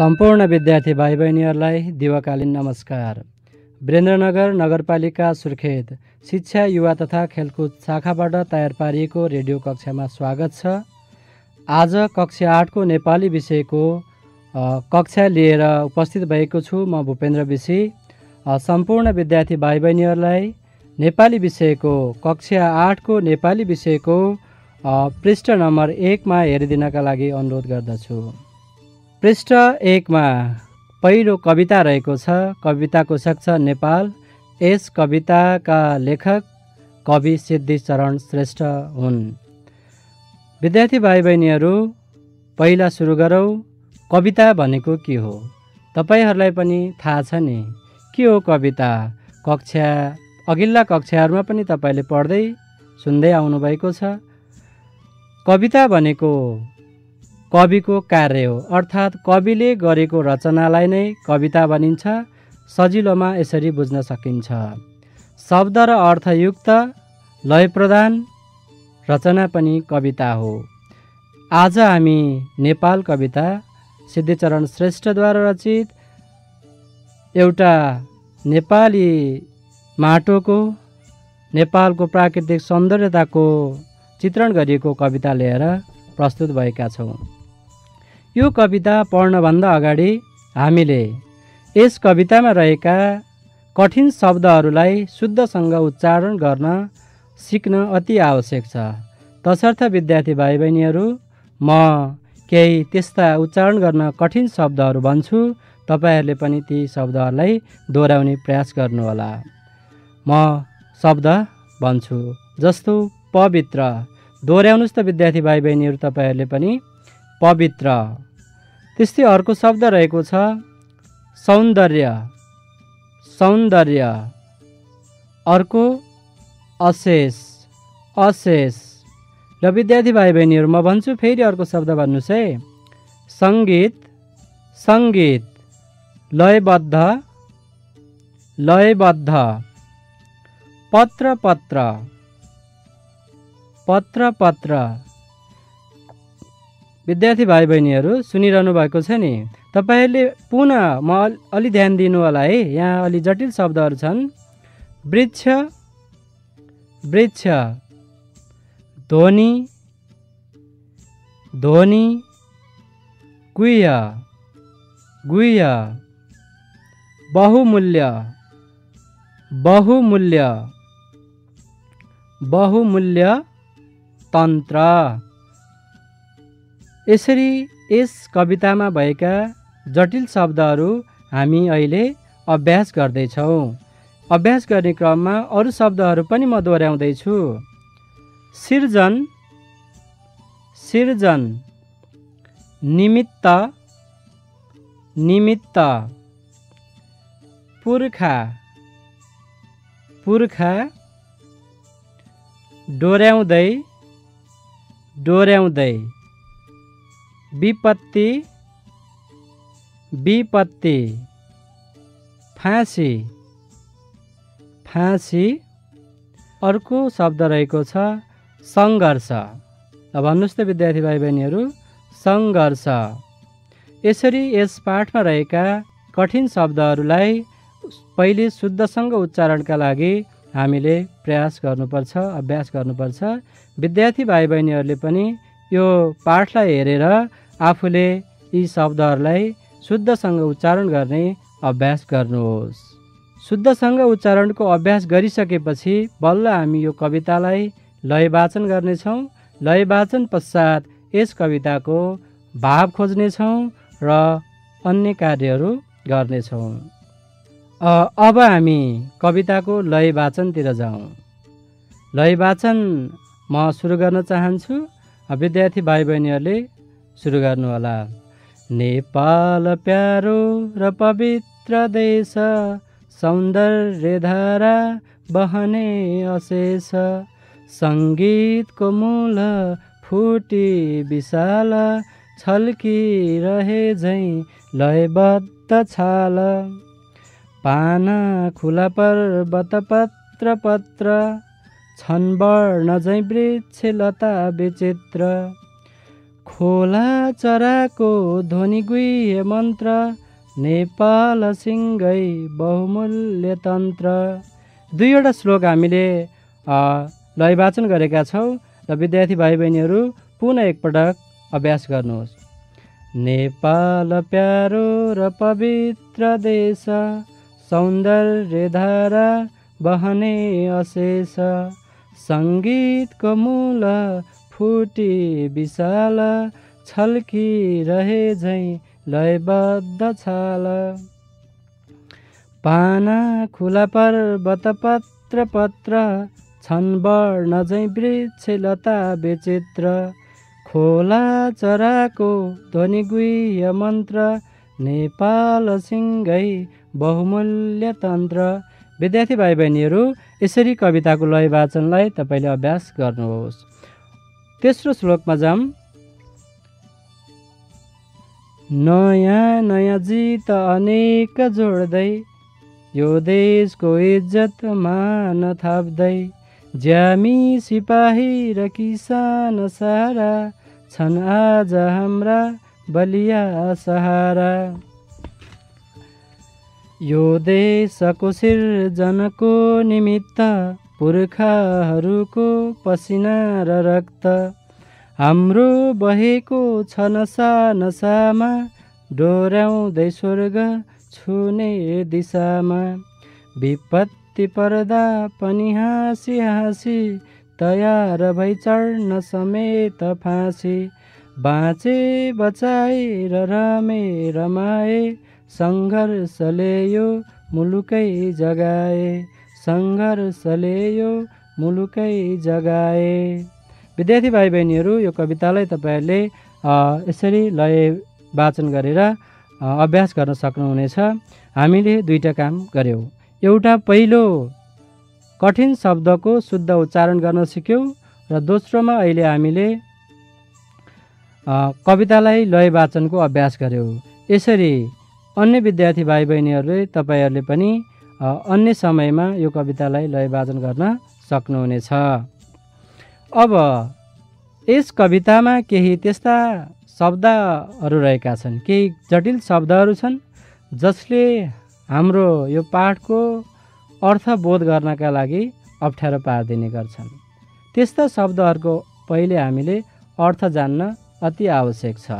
सम्पूर्ण विद्यार्थी भाइ बहिनीहरूलाई दिवाकालीन नमस्कार। वीरेन्द्रनगर नगरपालिका सुर्खेत शिक्षा युवा तथा खेलकुद शाखाबाट तयार पारिएको रेडियो कक्षामा स्वागत छ। आज कक्षा 8 को नेपाली विषयको कक्षा लिएर उपस्थित भएको छु। म भूपेन्द्र विशी। सम्पूर्ण विद्यार्थी भाइ बहिनीहरूलाई नेपाली विषयको कक्षा 8 को नेपाली विषयको पृष्ठ नम्बर 1 मा हेरिदिनका लागि अनुरोध गर्दछु। पृष्ठ 1 मा पहिलो कविता रहेको छ। कविताको शीर्षक छ नेपाल। यस कविताका लेखक कवि सिद्धिचरण श्रेष्ठ हुन्। विद्यार्थी भाइ बहिनीहरू, पहिला सुरु गरौँ। कविता भनेको के हो? तपाईहरूलाई पनि थाहा छ नि के हो कविता? अघिल्ला कक्षाहरूमा पनि तपाईँले पढ्दै सुन्दै आउनुभएको छ। कविता भनेको कविको कार्य हो, अर्थात् कविले गरेको रचनालाई नै कविता भनिन्छ। सजिलोमा यसरी बुझ्न सकिन्छ। शब्द र अर्थयुक्त लय प्रदान रचना पनि कविता हो। आज हामी नेपाल कविता सिद्धिचरण श्रेष्ठद्वारा रचित एउटा नेपाली माटोको, नेपालको प्राकृतिक सौन्दर्यताको चित्रण गरिएको कविता लिएर प्रस्तुत भएका छौँ। यो कविता पढ्नभन्दा अगाडि हामीले यस कवितामा रहेका कठिन शब्दहरूलाई शुद्धसँग उच्चारण गर्न सिक्न अति आवश्यक छ। तसर्थ विद्यार्थी भाइ बहिनीहरू, म केही त्यस्ता उच्चारण गर्न कठिन शब्दहरू भन्छु। तपाईँहरूले पनि ती शब्दहरूलाई दोहोऱ्याउने प्रयास गर्नुहोला। म शब्द भन्छु जस्तो पवित्र। दोहोऱ्याउनुहोस् त विद्यार्थी भाइ बहिनीहरू, तपाईँहरूले पनि पवित्र। त्यस्तै अर्को शब्द रहेको छ सौन्दर्य। सौन्दर्य। अर्को अशेष। अशेष। र विद्यार्थी भाइ बहिनीहरू, म भन्छु फेरि अर्को शब्द भन्नुहोस् है। सङ्गीत। सङ्गीत। लयबद्ध। लयबद्ध। पत्र। पत्र। पत्र। पत्र। विद्यार्थी भाइ बहिनीहरू सुनिरहनु भएको छ नि? तपाईँहरूले पुनः म अलि ध्यान दिनु होला है। यहाँ अलि जटिल शब्दहरू छन्। वृक्ष। वृक्ष। ध्वनि। ध्वनि। गुह्य। गुह्य। बहुमूल्य। बहुमूल्य। बहुमूल्य तन्त्र। यसरी यस कवितामा भएका जटिल शब्दहरू हामी अहिले अभ्यास गर्दैछौँ। अभ्यास गर्ने क्रममा अरू शब्दहरू पनि म दोहोऱ्याउँदैछु। सिर्जन। सिर्जन। निमित्त। निमित्त। पुर्खा। पुर्खा। डोर्याउँदै। डोर्याउँदै। विपत्ति। विपत्ति। फाँसी। फाँसी। अर्को शब्द रहेको छ सङ्घर्ष। भन्नुहोस् त विद्यार्थी भाइ बहिनीहरू, सङ्घर्ष। यसरी यस पाठमा रहेका कठिन शब्दहरूलाई पहिले शुद्धसँग उच्चारणका लागि हामीले प्रयास गर्नुपर्छ, अभ्यास गर्नुपर्छ। विद्यार्थी भाइ बहिनीहरूले पनि यो पाठलाई हेरेर आफूले यी शब्दहरूलाई शुद्धसँग उच्चारण गर्ने अभ्यास गर्नुहोस्। शुद्धसँग उच्चारणको अभ्यास गरिसकेपछि बल्ल हामी यो कवितालाई लय वाचन गर्नेछौँ। लय वाचन पश्चात यस कविताको भाव खोज्नेछौँ र अन्य कार्यहरू गर्नेछौँ। अब हामी कविताको लय वाचनतिर जाउँ। लय वाचन म सुरु गर्न चाहन्छु। विद्यार्थी भाइ बहिनीहरूले सुरु गर्नुहोला। नेपाल प्यारो र पवित्र देश, सौन्दर्यधारा बहने अशेष, सङ्गीतको मूल फुटी विशाल, छल्किरहे झैँ लयबद्ध छाल, पाना खुला पर्वत पत्र पत्र, छन् वर्ण झैँ वृक्ष लता विचित्र, खोला चराको ध्वनि गुह्य मन्त्र, नेपाल सिंगै बहुमूल्य तन्त्र। दुईवटा श्लोक हामीले लय वाचन गरेका छौँ र विद्यार्थी भाइ बहिनीहरू पुनः एकपटक अभ्यास गर्नुहोस्। नेपाल प्यारो र पवित्र देश, सौन्दर्य धारा बहने अशेष, सङ्गीतको मूल फुटी विशाल, छल्किरहे झैँ लयबद्ध छाल। पाना खुला पर्वत पत्र पत्र, छन् वर्ण झैँ वृक्ष लता विचित्र, खोला चराको ध्वनि गुह्य मन्त्र, नेपाल सिंगै बहुमूल्य तन्त्र। विद्यार्थी भाइ बहिनीहरू यसरी कविताको लय वाचनलाई तपाईँले अभ्यास गर्नुहोस्। तेस्रो श्लोकमा जाऊँ। नयाँ नयाँ जित अनेक जोड्दै, यो देशको इज्जत मान थाप्दै, ज्यामी सिपाही र किसान सारा, छन् आज हाम्रा बलिया सहारा। यो देशको सिर्जनको निमित्त, पुर्खाहरूको पसिना र रक्त, हाम्रो बहेको छ नसा नसामा, डोर्याउँदै स्वर्ग छुने दिशामा। विपत्ति पर्दा पनि हाँसी हाँसी, तयार भई चढ्न समेत फाँसी, बाँचे बचाएर रमे रमाए, सङ्घर्षले यो मुलुकै जगाए, सङ्घर्षले यो मुलुकै जगाए। विद्यार्थी भाइ बहिनीहरू यो कवितालाई तपाईँहरूले यसरी लय वाचन गरेर अभ्यास गर्न सक्नुहुनेछ। हामीले दुईटा काम गऱ्यौँ। एउटा पहिलो कठिन शब्दको शुद्ध उच्चारण गर्न सिक्यौँ र दोस्रोमा अहिले हामीले कवितालाई लय वाचनको अभ्यास गऱ्यौँ। यसरी अन्य विद्यार्थी भाइ बहिनीहरूले तपाईँहरूले पनि अन्य समयमा यो कवितालाई लय वाचन गर्न सक्नुहुनेछ। अब यस कवितामा केही त्यस्ता शब्दहरू रहेका छन्, केही जटिल शब्दहरू छन् जसले हाम्रो यो पाठको अर्थ बोध गर्नका लागि अप्ठ्यारो पारिदिने गर्छन्। त्यस्ता शब्दहरूको पहिले हामीले अर्थ जान्न अति आवश्यक छ।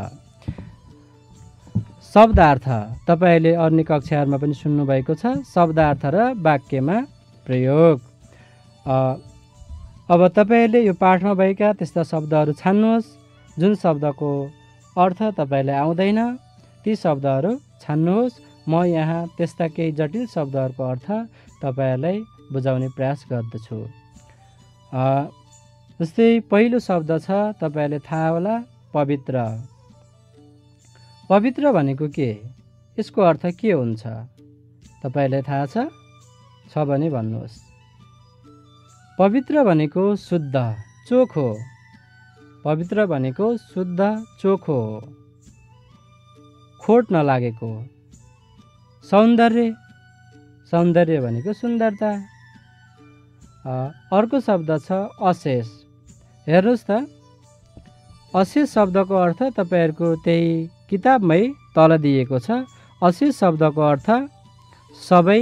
शब्दार्थ तपाईँहरूले अन्य कक्षाहरूमा पनि सुन्नुभएको छ। शब्दार्थ र वाक्यमा प्रयोग। अब तपाईँहरूले यो पाठमा भएका त्यस्ता शब्दहरू छान्नुहोस्। जुन शब्दको अर्थ तपाईँलाई आउँदैन ती शब्दहरू छान्नुहोस्। म यहाँ त्यस्ता केही जटिल शब्दहरूको अर्थ तपाईँहरूलाई बुझाउने प्रयास गर्दछु। जस्तै पहिलो शब्द छ, तपाईँहरूले थाहा होला, पवित्र। पवित्र भनेको के? यसको अर्थ के हुन्छ? तपाईँलाई थाहा छ भने भन्नुहोस्। पवित्र भनेको शुद्ध, चोखो। पवित्र भनेको शुद्ध, चोखो हो, खोट नलागेको। सौन्दर्य, सौन्दर्य भनेको सुन्दरता। अर्को शब्द छ अशेष। हेर्नुहोस् त, अशेष शब्दको अर्थ तपाईँहरूको त्यही किताबमै तल दिएको छ। अशेष शब्दको अर्थ सबै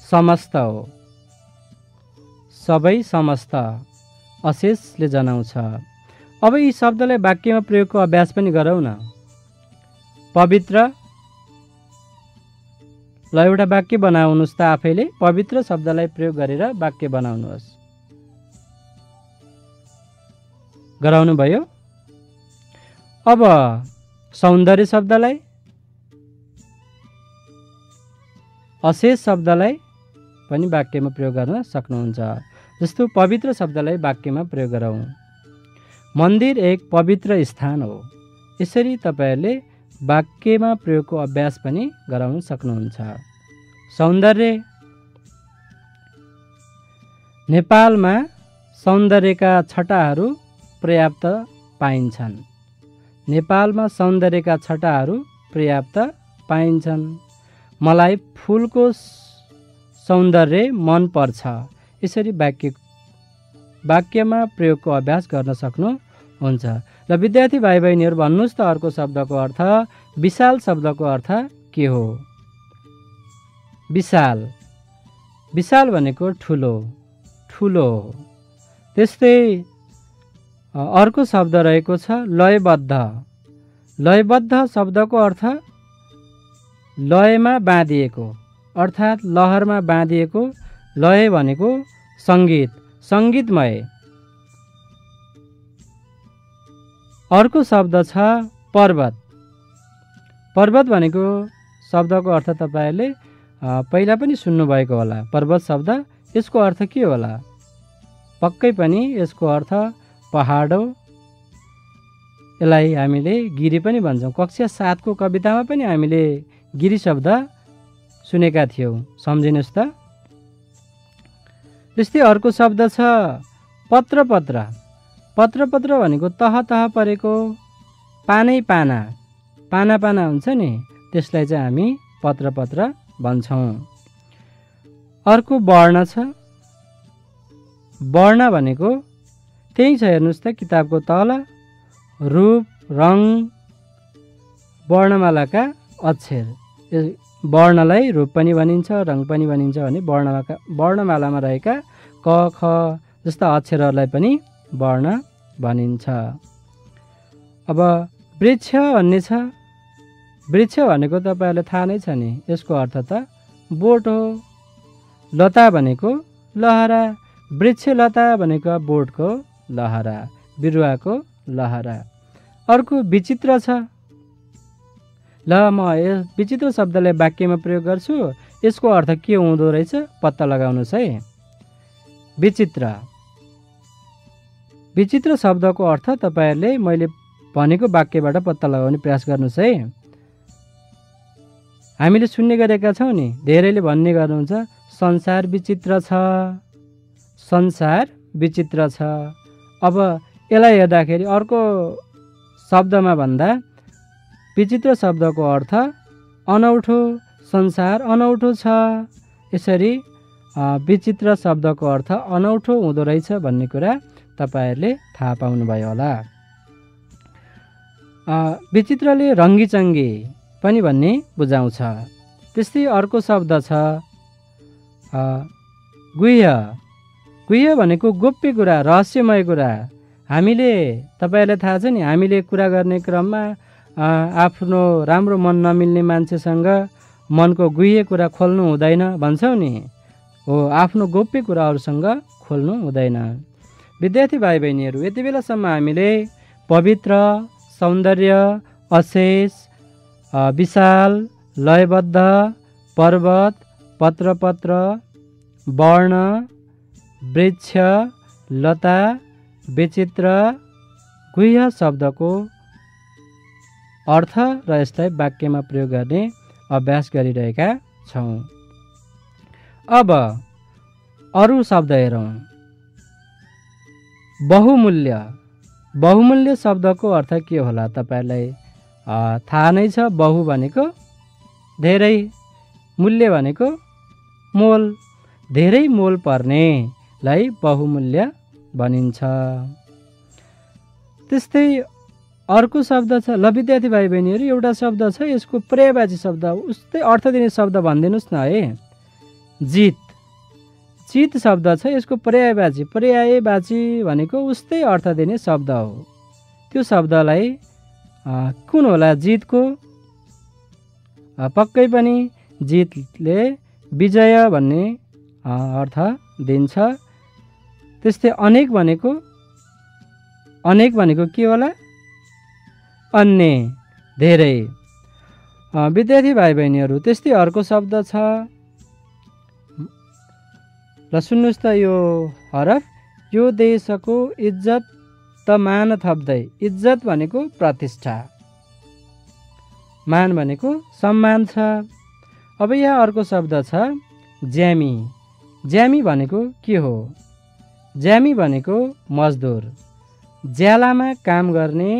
समस्त हो। सबै समस्त अशेषले जनाउँछ। अब यी शब्दलाई वाक्यमा प्रयोगको अभ्यास पनि गरौँ न। पवित्र, ल एउटा वाक्य बनाउनुहोस् त आफैले। पवित्र शब्दलाई प्रयोग गरेर वाक्य बनाउनुहोस्। गराउनु भयो। अब सौन्दर्य शब्दलाई, अशेष शब्दलाई पनि वाक्यमा प्रयोग गर्न सक्नुहुन्छ। जस्तो पवित्र शब्दलाई वाक्यमा प्रयोग गरौँ। मन्दिर एक पवित्र स्थान हो। यसरी तपाईँहरूले वाक्यमा प्रयोगको अभ्यास पनि गराउन सक्नुहुन्छ। सौन्दर्य, नेपालमा सौन्दर्यका छटाहरू पर्याप्त पाइन्छन्। नेपालमा सौन्दर्यका छटाहरू पर्याप्त पाइन्छन्। मलाई फुलको सौन्दर्य मन पर्छ। यसरी वाक्यमा प्रयोगको अभ्यास गर्न सक्नुहुन्छ। ल विद्यार्थी भाइ बहिनीहरू भन्नुहोस् त अर्को शब्दको अर्थ। विशाल शब्दको अर्थ के हो? विशाल, विशाल भनेको ठुलो, ठुलो हो। त्यस्तै अर्को शब्द रहेको छ लयबद्ध। लयबद्ध शब्दको अर्थ लयमा बाँधिएको, अर्थात् लहरमा बाँधिएको। लय भनेको सङ्गीत, सङ्गीतमय। अर्को शब्द छ पर्वत। पर्वत भनेको शब्दको अर्थ तपाईँहरूले पहिला पनि सुन्नुभएको होला। पर्वत शब्द यसको अर्थ के होला? पक्कै पनि यसको अर्थ पहाड हो। यसलाई हामीले गिरी पनि भन्छौँ। कक्षा 7 को कवितामा पनि हामीले गिरी शब्द सुनेका थियौँ, सम्झिनुहोस् त। त्यस्तै अर्को शब्द छ पत्र पत्र। पत्र पत्र भनेको तह तह परेको, पानै पाना, पाना पाना हुन्छ नि, त्यसलाई चाहिँ हामी पत्र पत्र भन्छौँ। अर्को वर्ण छ। वर्ण भनेको त्यही छ, हेर्नुहोस् त किताबको तल, रूप, रङ, वर्णमालाका अक्षर। वर्णलाई रूप पनि भनिन्छ, रङ पनि भनिन्छ भने वर्णमालामा रहेका क ख जस्ता अक्षरहरूलाई पनि वर्ण भनिन्छ। अब वृक्ष भन्ने छ। वृक्ष भनेको तपाईँहरूलाई थाहा नै छ नि, यसको अर्थ त बोट हो। लता भनेको लहरा, वृक्ष लता भनेको बोटको लहरा, बिरुवाको लहरा। अर्को विचित्र छ। ल म यस विचित्र शब्दलाई वाक्यमा प्रयोग गर्छु। यसको अर्थ के हुँदो रहेछ पत्ता लगाउनुहोस् है। विचित्र, विचित्र शब्दको अर्थ तपाईँहरूले मैले भनेको वाक्यबाट पत्ता लगाउने प्रयास गर्नुहोस् है। हामीले सुन्ने गरेका छौँ नि, धेरैले भन्ने गर्नुहुन्छ संसार विचित्र छ, संसार विचित्र छ। अब यसलाई हेर्दाखेरि अर्को शब्दमा भन्दा विचित्र शब्दको अर्थ अनौठो, संसार अनौठो छ। यसरी विचित्र शब्दको अर्थ अनौठो हुँदो रहेछ भन्ने कुरा तपाईँहरूले थाहा पाउनुभयो होला। विचित्रले रङ्गीचङ्गी पनि भन्ने बुझाउँछ। त्यस्तै अर्को शब्द छ गुह्य। गुह्य भनेको गोप्य कुरा, रहस्यमय कुरा। हामीले तपाईँहरूलाई थाहा छ नि, हामीले कुरा गर्ने क्रममा आफ्नो राम्रो मन नमिल्ने मान्छेसँग मनको गुह्य कुरा खोल्नु हुँदैन भन्छौँ नि, हो, आफ्नो गोप्य कुराहरूसँग खोल्नु हुँदैन। विद्यार्थी भाइ बहिनीहरू, यति बेलासम्म हामीले पवित्र, सौन्दर्य, अशेष, विशाल, लयबद्ध, पर्वत, पत्रपत्र, वर्ण, वृक्ष, लता, विचित्र, गुह्य शब्दको अर्थ र यसलाई वाक्यमा प्रयोग गर्ने अभ्यास गरिरहेका छौँ। अब अरू शब्द हेरौँ। बहुमूल्य। बहुमूल्य शब्दको अर्थ के होला तपाईँलाई थाहा नै छ। बहु भनेको धेरै, मूल्य भनेको मोल, धेरै मोल पर्नेलाई बहुमूल्य भनिन्छ। त्यस्तै अर्को शब्द छ। ल विद्यार्थी भाइ बहिनीहरू, एउटा शब्द छ, यसको पर्यायवाची शब्द, उस्तै अर्थ दिने शब्द भनिदिनुहोस् न है। जित। जित शब्द छ, यसको पर्यायवाची, पर्यायवाची भनेको उस्तै अर्थ दिने शब्द हो। त्यो शब्दलाई कुन होला? जितको। पक्कै पनि जितले विजय भन्ने अर्थ दिन्छ। त्यस्तै अनेक भनेको, अनेक भनेको के होला? अन्य, धेरै। विद्यार्थी भाइ बहिनीहरू, त्यस्तै अर्को शब्द छ। ल सुन्नुहोस् त यो हरफ। यो देशको इज्जत त मान थप्दै। इज्जत भनेको प्रतिष्ठा, मान भनेको सम्मान छ। अब यहाँ अर्को शब्द छ ज्यामी। ज्यामी भनेको के हो? ज्यामी भनेको मजदुर, ज्यालामा काम गर्ने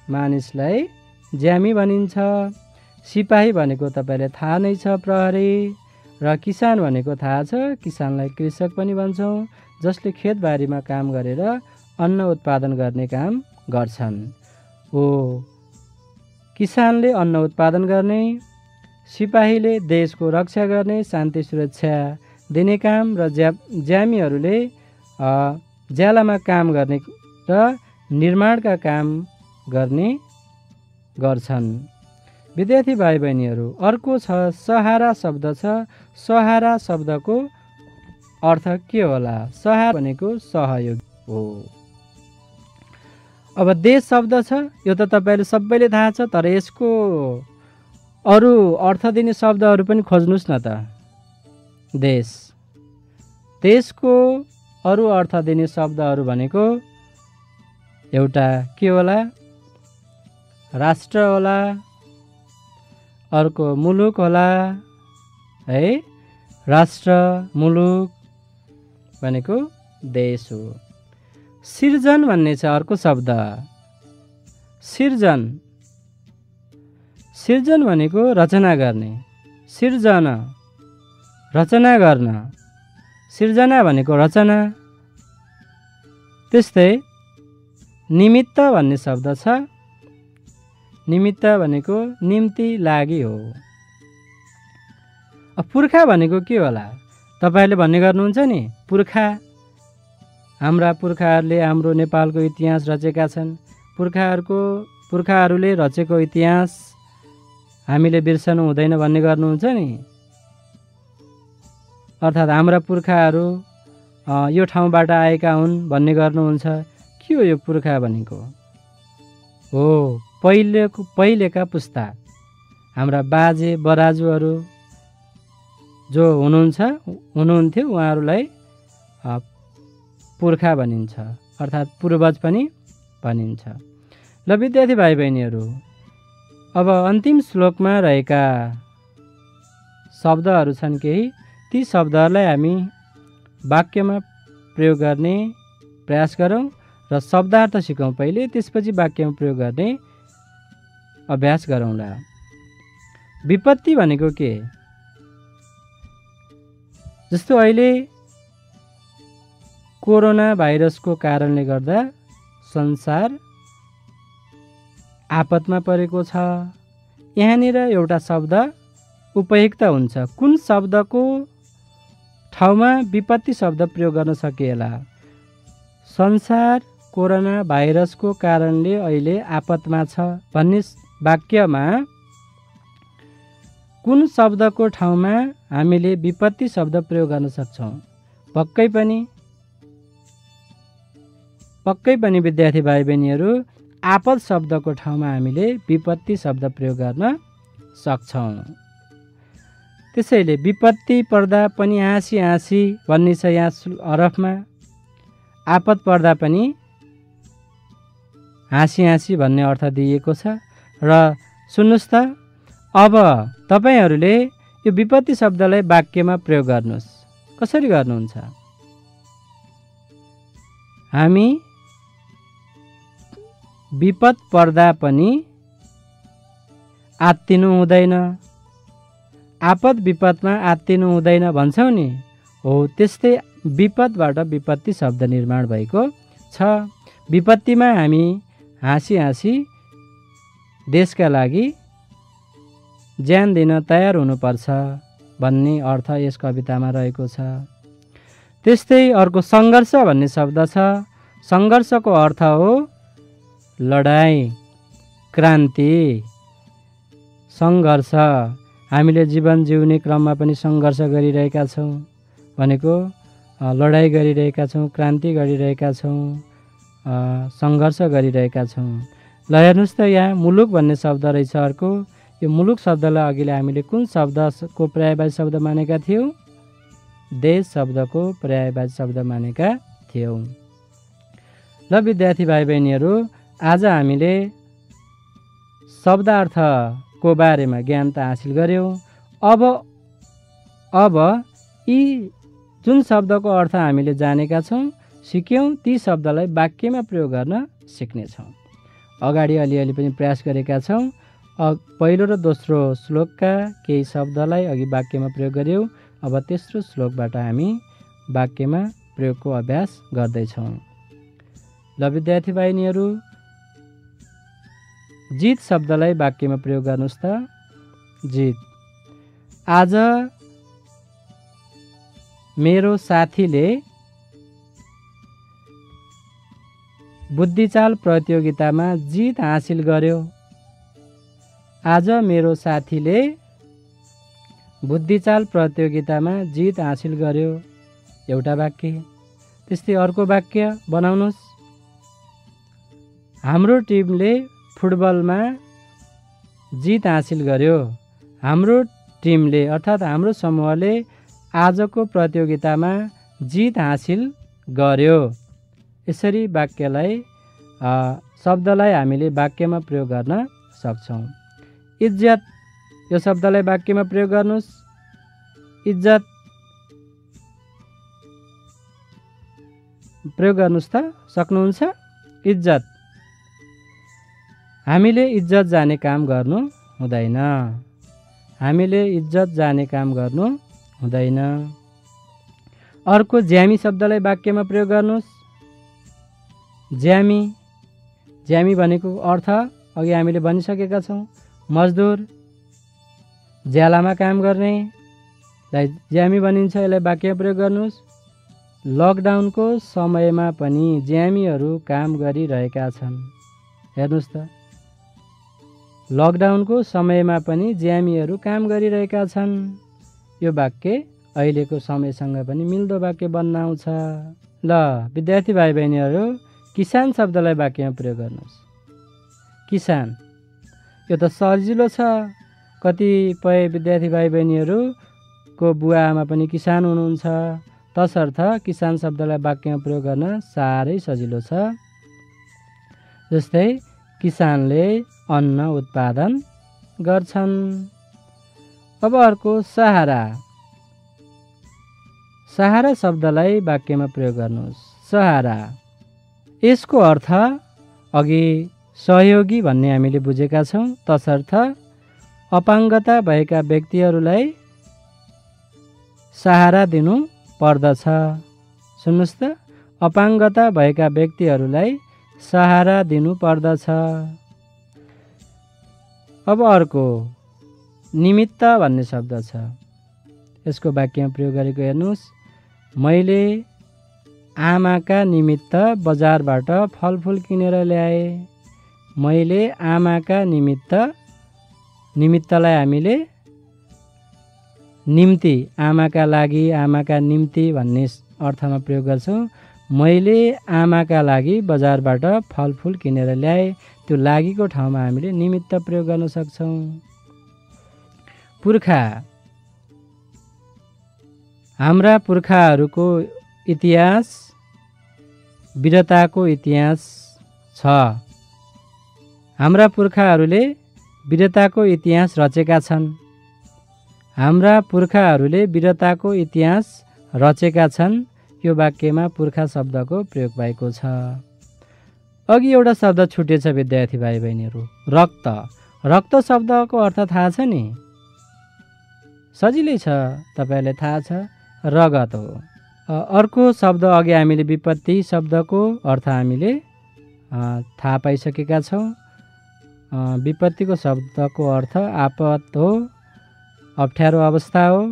मानिसलाई ज्यामी भनिन्छ। सिपाही भनेको तपाईँलाई थाहा नै छ, प्रहरी। र किसान भनेको थाहा छ, किसानलाई कृषक पनि भन्छौँ, जसले खेतबारीमा काम गरेर अन्न उत्पादन गर्ने काम गर्छन्। ओ किसानले अन्न उत्पादन गर्ने, सिपाहीले देशको रक्षा गर्ने, शान्ति सुरक्षा दिने काम र ज्यामीहरूले ज्यालामा काम गर्ने र निर्माणका काम गर्ने गर्छन्। विद्यार्थी भाइ बहिनीहरू, अर्को छ सहारा शब्द छ। सहारा शब्दको अर्थ के होला? सहारा भनेको सहयोग हो। अब देश शब्द छ, यो त तपाईँले सबैले थाहा छ, तर यसको अरू अर्थ दिने शब्दहरू पनि खोज्नुहोस् न त। देशको अरू अर्थ दिने शब्दहरू भनेको एउटा के होला? राष्ट्र होला, अर्को मुलुक होला है। राष्ट्र मुलुक भनेको देश हो। सिर्जन भन्ने छ अर्को शब्द। सिर्जन भनेको रचना गर्ने। सिर्जना रचना गर्न, सिर्जना भनेको रचना। त्यस्तै निमित्त भन्ने शब्द छ। निमित्त भनेको निम्ति लागि हो। पुर्खा भनेको के होला? तपाईँहरूले भन्ने गर्नुहुन्छ नि, हाम्रा पुर्खाहरूले हाम्रो नेपालको इतिहास रचेका छन्। पुर्खाहरूले रचेको इतिहास हामीले बिर्सनु हुँदैन भन्ने गर्नुहुन्छ नि। अर्थात् हाम्रा पुर्खाहरू यो ठाउँबाट आएका हुन् भन्ने गर्नुहुन्छ। के हो यो पुर्खा भनेको? हो पहिलेका पुस्ता, हाम्रा बाजे बराजुहरू जो हुनुहुन्थ्यो उहाँहरूलाई पुर्खा भनिन्छ, अर्थात् पूर्वज पनि भनिन्छ। ल विद्यार्थी भाइ बहिनीहरू, अब अन्तिम श्लोकमा रहेका शब्दहरू छन् केही। ती शब्दहरूलाई हामी वाक्यमा प्रयोग गर्ने प्रयास गरौँ र शब्दार्थ सिकौँ पहिले, त्यसपछि वाक्यमा प्रयोग गर्ने अभ्यास गरौँला। विपत्ति भनेको के? जस्तो अहिले कोरोना भाइरसको कारणले गर्दा संसार आपतमा परेको छ। यहाँनिर एउटा शब्द उपयुक्त हुन्छ। कुन शब्दको ठाउँमा विपत्ति शब्द प्रयोग गर्न सकिएला? संसार कोरोना भाइरसको कारणले अहिले आपतमा छ भन्ने वाक्यमा कुन शब्दको ठाउँमा हामीले विपत्ति शब्द प्रयोग गर्न सक्छौँ? पक्कै पनि विद्यार्थी भाइ बहिनीहरू, आपत शब्दको ठाउँमा हामीले विपत्ति शब्द प्रयोग गर्न सक्छौँ। त्यसैले विपत्ति पर्दा पनि हाँसी हाँसी भन्ने छ यहाँ हरफमा। आपत पर्दा पनि हाँसी हाँसी भन्ने अर्थ दिइएको छ। र सुन्नुहोस् त, अब तपाईहरूले यो विपत्ति शब्दलाई वाक्यमा प्रयोग गर्नुहोस्। कसरी गर्नुहुन्छ? हामी विपद पर्दा पनि आत्तिनु हुँदैन, आपद विपदमा आत्तिनु हुँदैन भन्छौँ नि, हो त्यस्तै विपदबाट विपत्ति शब्द निर्माण भएको छ। विपत्तिमा हामी हाँसी हाँसी देशका लागि ज्यान दिन तयार हुनुपर्छ भन्ने अर्थ यस कवितामा रहेको छ। त्यस्तै अर्को सङ्घर्ष भन्ने शब्द छ। सङ्घर्षको अर्थ हो लडाई, क्रान्ति, सङ्घर्ष। हामीले जीवन जिउने क्रममा पनि सङ्घर्ष गरिरहेका छौँ भनेको लडाई गरिरहेका छौँ, क्रान्ति गरिरहेका छौँ, सङ्घर्ष गरिरहेका छौँ। ल हेर्नुहोस् त, यहाँ मुलुक भन्ने शब्द रहेछ अर्को। यो मुलुक शब्दलाई अघिले हामीले कुन शब्दको पर्यायवाची शब्द मानेका थियौँ? देश शब्दको पर्यायवाची शब्द मानेका थियौँ। ल विद्यार्थी भाइ बहिनीहरू, आज हामीले शब्दार्थको बारेमा ज्ञान त हासिल गऱ्यौँ। अब यी जुन शब्दको अर्थ हामीले जानेका छौँ, सिक्यौँ, ती शब्दलाई वाक्यमा प्रयोग गर्न सिक्नेछौँ। अगाडि अलिअलि पनि प्रयास गरेका छौँ। पहिलो र दोस्रो श्लोकका केही शब्दलाई अघि वाक्यमा प्रयोग गऱ्यौँ। अब तेस्रो श्लोकबाट हामी वाक्यमा प्रयोगको अभ्यास गर्दैछौँ। ल विद्यार्थी बहिनीहरू, जित शब्दलाई वाक्यमा प्रयोग गर्नुहोस् त। जित। आज मेरो साथीले बुद्धिचाल प्रतियोगितामा जित हासिल गर्यो। आज मेरो साथीले बुद्धिचाल प्रतियोगितामा जित हासिल गर्यो। एउटा वाक्य। त्यस्तै अर्को वाक्य बनाउनुहोस्। हाम्रो टिमले फुटबलमा जित हासिल गर्यो। हाम्रो टिमले अर्थात् हाम्रो समूहले आजको प्रतियोगितामा जित हासिल गर्यो। यसरी वाक्यलाई शब्दलाई हामीले वाक्यमा प्रयोग गर्न सक्छौँ। इज्जत, यो शब्दलाई वाक्यमा प्रयोग गर्नुहोस्। इज्जत प्रयोग गर्नुहोस् त, सक्नुहुन्छ? इज्जत। हामीले इज्जत जाने काम गर्नु हुँदैन। हामीले इज्जत जाने काम गर्नु हुँदैन। अर्को ज्यामी शब्दलाई वाक्यमा प्रयोग गर्नुहोस्। ज्यामी। ज्यामी भनेको अर्थ अघि हामीले भनिसकेका छौँ। मजदुर, ज्यालामा काम गर्नेलाई ज्यामी भनिन्छ। यसलाई वाक्यमा प्रयोग गर्नुहोस्। लकडाउनको समयमा पनि ज्यामीहरू काम गरिरहेका छन्। हेर्नुहोस् त, लकडाउनको समयमा पनि ज्यामीहरू काम गरिरहेका छन्। यो वाक्य अहिलेको समयसँग पनि मिल्दो वाक्य बन्न आउँछ। ल विद्यार्थी भाइ बहिनीहरू, किसान शब्दलाई वाक्यमा प्रयोग गर्नुहोस्। किसान। यो त सजिलो छ। कतिपय विद्यार्थी भाइ बहिनीहरूको बुवा आमा पनि किसान हुनुहुन्छ। तसर्थ किसान शब्दलाई वाक्यमा प्रयोग गर्न साह्रै सजिलो छ। जस्तै किसानले अन्न उत्पादन गर्छन्। अब अर्को सहारा। सहारा शब्दलाई वाक्यमा प्रयोग गर्नुहोस्। सहारा। यसको अर्थ अघि सहयोगी भन्ने हामीले बुझेका छौँ। तसर्थ अपाङ्गता भएका व्यक्तिहरूलाई सहारा दिनु पर्दछ। सुन्नुहोस् त, अपाङ्गता भएका व्यक्तिहरूलाई सहारा दिनु पर्दछ। अब अर्को निमित्त भन्ने शब्द छ। यसको वाक्यमा प्रयोग गरेको हेर्नुहोस्। मैले आमाका निमित्त बजारबाट फलफुल किनेर ल्याएँ। मैले आमाका निमित्त, निमित्तलाई हामीले निम्ति, आमाका लागि, आमाका निम्ति भन्ने अर्थमा प्रयोग गर्छौँ। मैले आमाका लागि बजारबाट फलफुल किनेर ल्याएँ। त्यो लागिको ठाउँमा हामीले निमित्त प्रयोग गर्न सक्छौँ। पुर्खा। हाम्रा पुर्खाहरूको इतिहास वीरताको इतिहास छ। हाम्रा पुर्खाहरूले वीरताको इतिहास रचेका छन्। हाम्रा पुर्खाहरूले वीरताको इतिहास रचेका छन्। यो वाक्यमा पुर्खा शब्दको प्रयोग भएको छ। अघि एउटा शब्द छुटेछ विद्यार्थी भाइ बहिनीहरू, रक्त। रक्त शब्दको अर्थ थाहा छ नि? सजिलै छ, तपाईँलाई थाहा छ, रगत हो। अर्को शब्द अघि हामीले विपत्ति शब्दको अर्थ हामीले थाहा पाइसकेका छौँ। विपत्तिको शब्दको अर्थ आपत हो, अप्ठ्यारो अवस्था हो।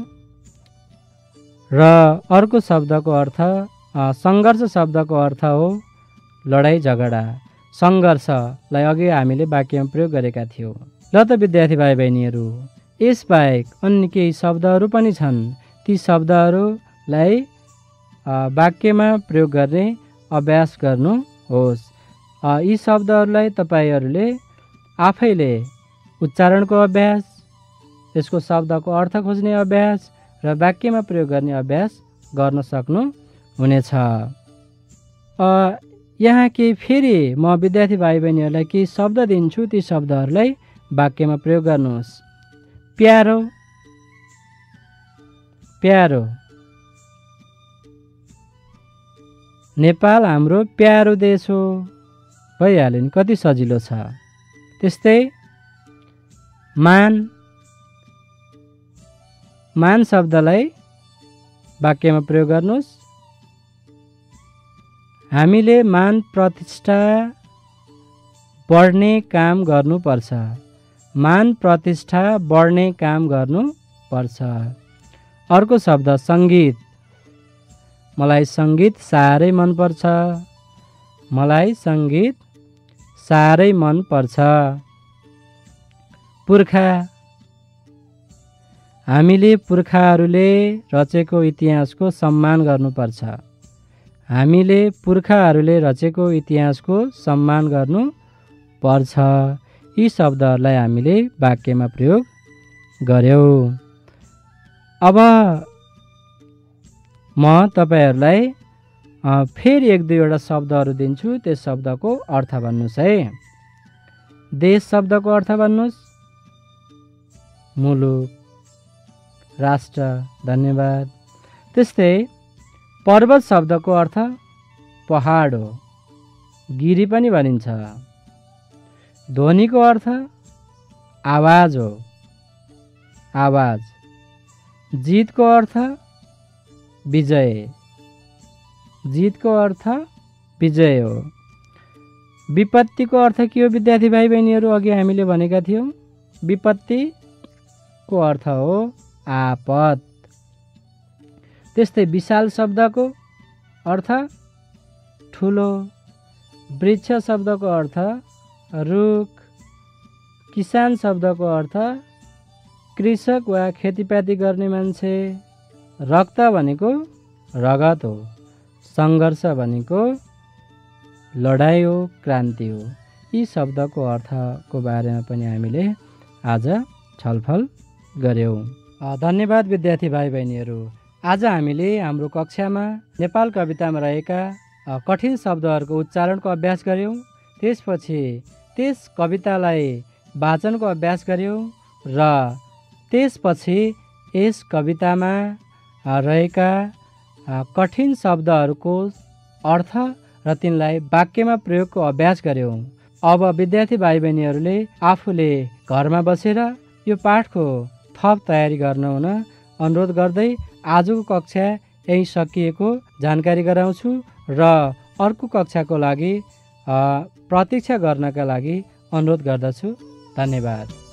र अर्को शब्दको अर्थ सङ्घर्ष शब्दको अर्थ हो लडाइँ झगडा। सङ्घर्षलाई अघि हामीले वाक्यमा प्रयोग गरेका थियौँ। ल त विद्यार्थी भाइ बहिनीहरू, यसबाहेक अन्य केही शब्दहरू पनि छन्। ती शब्दहरूलाई वाक्यमा प्रयोग गर्ने अभ्यास गर्नुहोस्। यी शब्दहरूलाई तपाईँहरूले आफैले उच्चारणको अभ्यास, यसको शब्दको अर्थ खोज्ने अभ्यास र वाक्यमा प्रयोग गर्ने अभ्यास गर्न सक्नुहुनेछ। यहाँ केही फेरि म विद्यार्थी भाइ बहिनीहरूलाई केही शब्द दिन्छु। ती शब्दहरूलाई वाक्यमा प्रयोग गर्नुहोस्। प्यारो। प्यारो। नेपाल हाम्रो प्यारो देश हो। भइहाल्यो नि, कति सजिलो छ। त्यस्तै मान। मान शब्दलाई वाक्यमा प्रयोग गर्नुहोस्। हामीले मान प्रतिष्ठा बढ्ने काम गर्नुपर्छ। मान प्रतिष्ठा बढ्ने काम गर्नुपर्छ। अर्को शब्द सङ्गीत। मलाई सङ्गीत साह्रै मनपर्छ। मलाई सङ्गीत साह्रै मनपर्छ। पुर्खा। हामीले पुर्खाहरूले रचेको इतिहासको सम्मान गर्नुपर्छ। हामीले पुर्खाहरूले रचेको इतिहासको सम्मान गर्नुपर्छ। यी शब्दहरूलाई हामीले वाक्यमा प्रयोग गर्यौँ। अब म तपाईँहरूलाई फेरि एक दुईवटा शब्दहरू दिन्छु, त्यस शब्दको अर्थ भन्नुहोस् है। देश शब्दको अर्थ भन्नुहोस्। मुलुक, राष्ट्र। धन्यवाद। त्यस्तै पर्वत शब्दको अर्थ पहाड हो, गिरी पनि भनिन्छ। ध्वनिको अर्थ आवाज हो, आवाज। जितको अर्थ विजय, जितको अर्थ विजय हो। विपत्तिको अर्थ के हो विद्यार्थी भाइ बहिनीहरू? अघि हामीले भनेका थियौँ विपत्तिको अर्थ हो आपत। त्यस्तै विशाल शब्दको अर्थ ठुलो। वृक्ष शब्दको अर्थ रुख। किसान शब्दको अर्थ कृषक वा खेतीपाती गर्ने मान्छे। रक्त भनेको रगत हो। सङ्घर्ष भनेको लडाइँ हो, क्रान्ति हो। यी शब्दको अर्थको बारेमा पनि हामीले आज छलफल गर्यौँ। धन्यवाद विद्यार्थी भाइ बहिनीहरू। आज हामीले हाम्रो कक्षामा नेपाल कवितामा रहेका कठिन शब्दहरूको उच्चारणको अभ्यास गर्यौँ। त्यसपछि त्यस कवितालाई वाचनको अभ्यास गर्यौँ र त्यसपछि यस कवितामा रहेका कठिन शब्दहरूको अर्थ र तिनलाई वाक्यमा प्रयोगको अभ्यास गर्यौँ। अब विद्यार्थी भाइ बहिनीहरूले आफूले घरमा बसेर यो पाठको थप तयारी गर्न हुन अनुरोध गर्दै आजको कक्षा यही सकिएको जानकारी गराउँछु र अर्को कक्षाको लागि प्रतीक्षा गर्नका लागि अनुरोध गर्दछु। धन्यवाद।